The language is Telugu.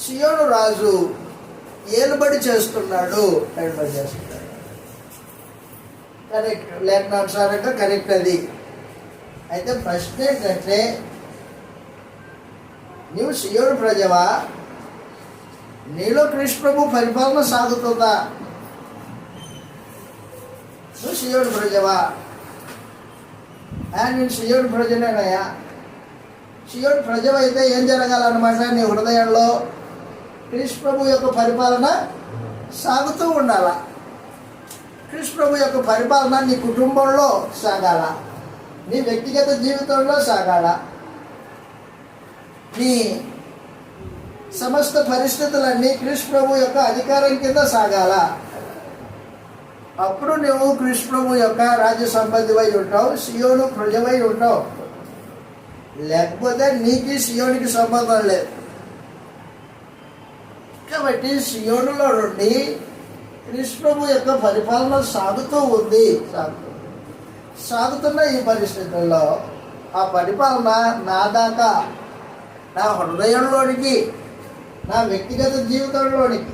సియోను రాజు ఏలుబడి చేస్తున్నాడు. కరెక్ట్, లేఖనానుసారంగా కరెక్ట్ అది. అయితే ప్రశ్న ఏంటంటే, నీవు సియోను ప్రజవా? నీలో కృష్ణ ప్రభు పరిపాలన సాగుతుందా? నువ్వు సియోను ప్రజవా? నేను సియోను ప్రజనేనయ్యా. సియోను ప్రజవైతే ఏం జరగాలన్నమాట? నీ హృదయంలో కృష్ణ ప్రభు యొక్క పరిపాలన సాగుతూ ఉండాల. కృష్ణ ప్రభు యొక్క పరిపాలన నీ కుటుంబంలో సాగాల, నీ వ్యక్తిగత జీవితంలో సాగాల, నీ సమస్త పరిస్థితులన్నీ కృష్ణ ప్రభు యొక్క అధికారం కింద సాగాల. అప్పుడు నువ్వు కృష్ణ ప్రభు యొక్క రాజ్య సంబంధివై ఉంటావు, సియోను ప్రజవై ఉంటావు. లేకపోతే నీకు సియోనికి సంబంధం లేదు. కాబట్టి సియోనులో నుండి కృష్ణ ప్రభు యొక్క పరిపాలన సాగుతూ ఉంది. సాగుతున్న ఈ పరిస్థితుల్లో ఆ పరిపాలన నా దాకా, నా హృదయంలోనికి, నా వ్యక్తిగత జీవితంలోనికి